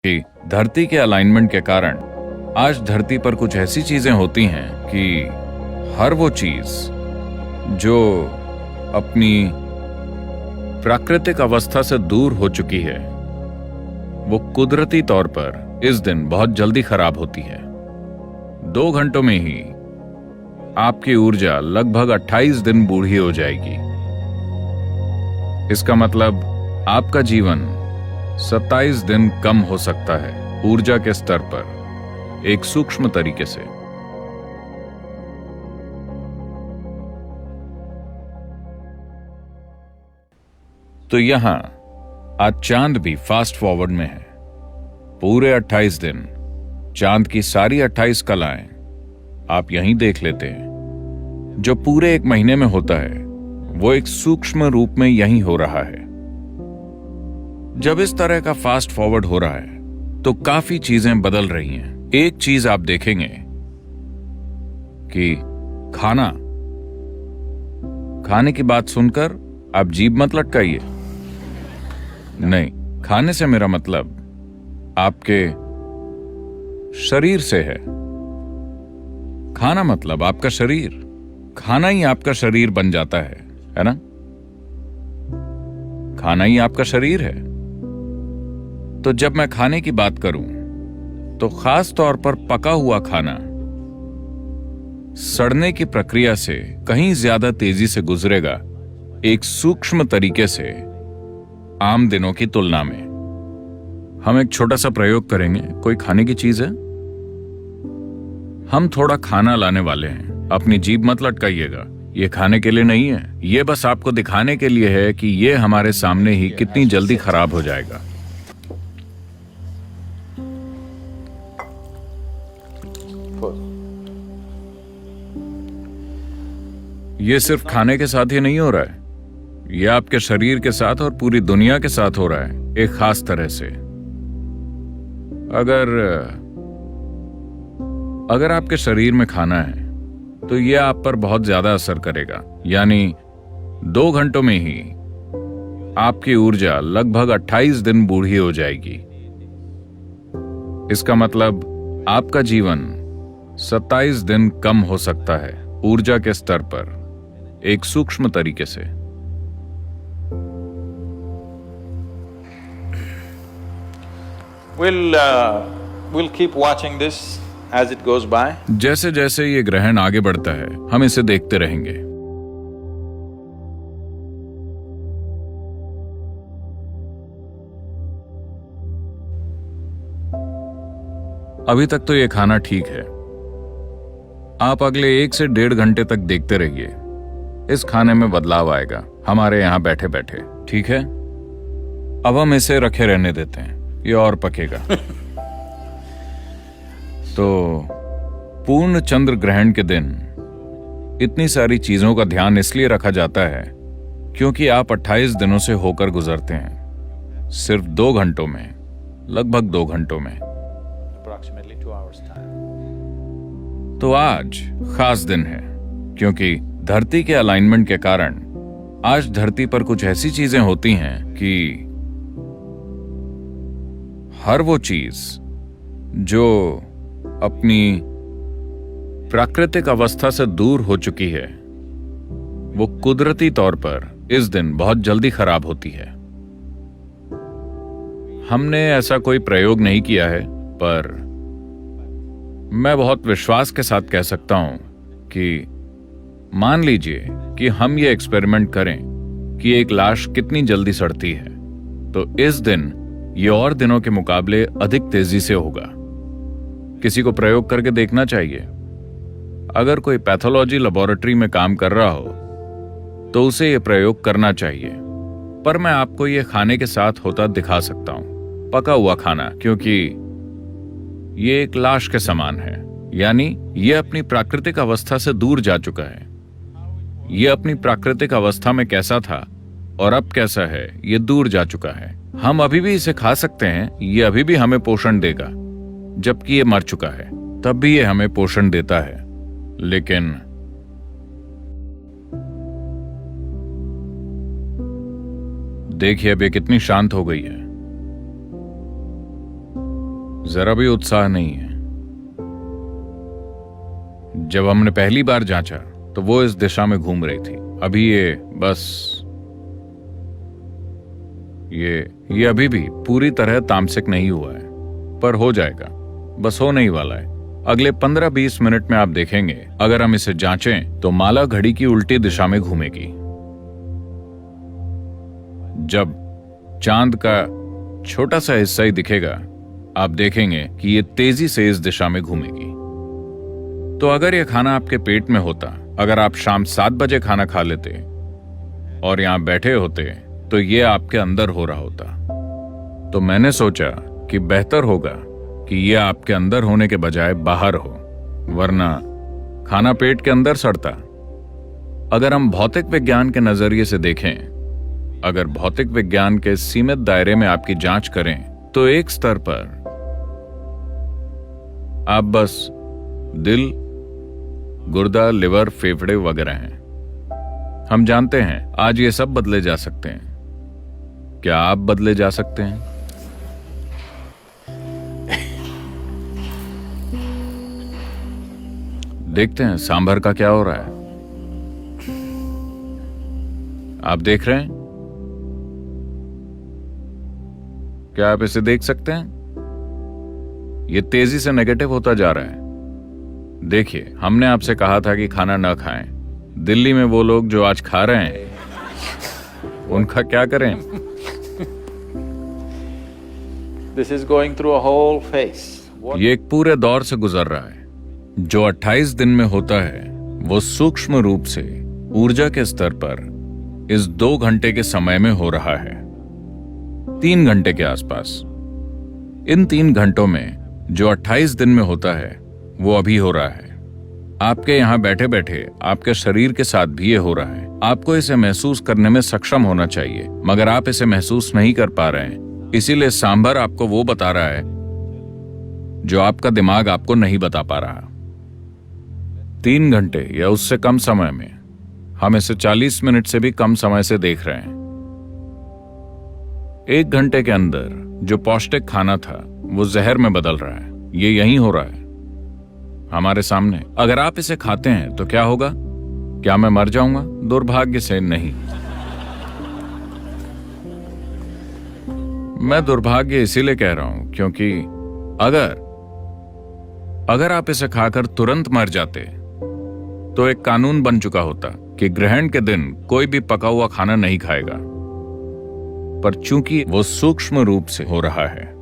कि धरती के अलाइनमेंट के कारण आज धरती पर कुछ ऐसी चीजें होती हैं कि हर वो चीज जो अपनी प्राकृतिक अवस्था से दूर हो चुकी है वो कुदरती तौर पर इस दिन बहुत जल्दी खराब होती है। 2 घंटों में ही आपकी ऊर्जा लगभग 28 दिन बूढ़ी हो जाएगी। इसका मतलब आपका जीवन 27 दिन कम हो सकता है ऊर्जा के स्तर पर एक सूक्ष्म तरीके से। तो यहां आज चांद भी फास्ट फॉरवर्ड में है। पूरे 28 दिन चांद की सारी 28 कलाएं आप यहीं देख लेते हैं। जो पूरे 1 महीने में होता है वो एक सूक्ष्म रूप में यहीं हो रहा है। जब इस तरह का फास्ट फॉरवर्ड हो रहा है तो काफी चीजें बदल रही हैं। एक चीज आप देखेंगे कि खाने की बात सुनकर आप जीभ मत लटकाइए। नहीं, खाने से मेरा मतलब आपके शरीर से है। खाना मतलब आपका शरीर। खाना ही आपका शरीर बन जाता है ना? खाना ही आपका शरीर है। तो जब मैं खाने की बात करूं तो खास तौर पर पका हुआ खाना सड़ने की प्रक्रिया से कहीं ज्यादा तेजी से गुजरेगा एक सूक्ष्म तरीके से आम दिनों की तुलना में। हम एक छोटा सा प्रयोग करेंगे। कोई खाने की चीज है, हम थोड़ा खाना लाने वाले हैं। अपनी जीभ मत लटकाइएगा, ये खाने के लिए नहीं है। ये बस आपको दिखाने के लिए है कि ये हमारे सामने ही कितनी जल्दी खराब हो जाएगा। ये सिर्फ खाने के साथ ही नहीं हो रहा है, ये आपके शरीर के साथ और पूरी दुनिया के साथ हो रहा है एक खास तरह से। अगर आपके शरीर में खाना है तो यह आप पर बहुत ज्यादा असर करेगा। यानी 2 घंटों में ही आपकी ऊर्जा लगभग 28 दिन बूढ़ी हो जाएगी। इसका मतलब आपका जीवन 27 दिन कम हो सकता है ऊर्जा के स्तर पर एक सूक्ष्म तरीके से। We'll keep watching this as it goes by. जैसे जैसे ये ग्रहण आगे बढ़ता है हम इसे देखते रहेंगे। अभी तक तो ये खाना ठीक है। आप अगले 1 से 1.5 घंटे तक देखते रहिए। इस खाने में बदलाव आएगा हमारे यहां बैठे बैठे। ठीक है, अब हम इसे रखे रहने देते हैं, ये और पकेगा। तो पूर्ण चंद्र ग्रहण के दिन इतनी सारी चीजों का ध्यान इसलिए रखा जाता है क्योंकि आप 28 दिनों से होकर गुजरते हैं सिर्फ 2 घंटों में, लगभग 2 घंटों में। Approximately 2 hours time. तो आज खास दिन है क्योंकि धरती के अलाइनमेंट के कारण आज धरती पर कुछ ऐसी चीजें होती हैं कि हर वो चीज जो अपनी प्राकृतिक अवस्था से दूर हो चुकी है वो कुदरती तौर पर इस दिन बहुत जल्दी खराब होती है। हमने ऐसा कोई प्रयोग नहीं किया है, पर मैं बहुत विश्वास के साथ कह सकता हूं कि मान लीजिए कि हम ये एक्सपेरिमेंट करें कि एक लाश कितनी जल्दी सड़ती है, तो इस दिन ये और दिनों के मुकाबले अधिक तेजी से होगा। किसी को प्रयोग करके देखना चाहिए। अगर कोई पैथोलॉजी लेबोरेटरी में काम कर रहा हो तो उसे ये प्रयोग करना चाहिए। पर मैं आपको ये खाने के साथ होता दिखा सकता हूं, पका हुआ खाना, क्योंकि ये एक लाश के समान है। यानी ये अपनी प्राकृतिक अवस्था से दूर जा चुका है। ये अपनी प्राकृतिक अवस्था में कैसा था और अब कैसा है ये दूर जा चुका है। हम अभी भी इसे खा सकते हैं, ये अभी भी हमें पोषण देगा। जबकि ये मर चुका है तब भी ये हमें पोषण देता है। लेकिन देखिए अब ये कितनी शांत हो गई है। जरा भी उत्साह नहीं है। जब हमने पहली बार जांचा तो वो इस दिशा में घूम रही थी। अभी ये बस ये अभी भी पूरी तरह तामसिक नहीं हुआ है, पर हो जाएगा, बस होने ही वाला है। अगले 15-20 मिनट में आप देखेंगे, अगर हम इसे जांचें तो माला घड़ी की उल्टी दिशा में घूमेगी। जब चांद का छोटा सा हिस्सा ही दिखेगा, आप देखेंगे कि ये तेजी से इस दिशा में घूमेगी। तो अगर यह खाना आपके पेट में होता, अगर आप शाम 7 बजे खाना खा लेते और यहां बैठे होते, तो ये आपके अंदर हो रहा होता। तो मैंने सोचा कि बेहतर होगा कि यह आपके अंदर होने के बजाय बाहर हो, वरना खाना पेट के अंदर सड़ता। अगर हम भौतिक विज्ञान के नजरिए से देखें, अगर भौतिक विज्ञान के सीमित दायरे में आपकी जांच करें, तो एक स्तर पर आप बस दिल, गुर्दा, लिवर, फेफड़े वगैरह हैं। हम जानते हैं आज ये सब बदले जा सकते हैं। क्या आप बदले जा सकते हैं? देखते हैं सांभर का क्या हो रहा है। आप देख रहे हैं? क्या आप इसे देख सकते हैं? यह तेजी से नेगेटिव होता जा रहा है। देखिए, हमने आपसे कहा था कि खाना न खाएं। दिल्ली में वो लोग जो आज खा रहे हैं, उनका क्या करें? This is going through a whole phase. ये एक पूरे दौर से गुजर रहा है। जो 28 दिन में होता है, वो सूक्ष्म रूप से ऊर्जा के स्तर पर इस 2 घंटे के समय में हो रहा है, 3 घंटे के आसपास। इन 3 घंटों में जो 28 दिन में होता है, वो अभी हो रहा है। आपके यहां बैठे बैठे आपके शरीर के साथ भी ये हो रहा है। आपको इसे महसूस करने में सक्षम होना चाहिए, मगर आप इसे महसूस नहीं कर पा रहे हैं। इसीलिए सांभर आपको वो बता रहा है जो आपका दिमाग आपको नहीं बता पा रहा। 3 घंटे या उससे कम समय में हम इसे 40 मिनट से भी कम समय से देख रहे हैं। 1 घंटे के अंदर जो पौष्टिक खाना था, वो जहर में बदल रहा है। ये यहीं हो रहा है, हमारे सामने। अगर आप इसे खाते हैं तो क्या होगा? क्या मैं मर जाऊंगा? दुर्भाग्य से नहीं। मैं दुर्भाग्य इसीलिए कह रहा हूं क्योंकि अगर आप इसे खाकर तुरंत मर जाते तो एक कानून बन चुका होता कि ग्रहण के दिन कोई भी पका हुआ खाना नहीं खाएगा। पर चूंकि वो सूक्ष्म रूप से हो रहा है,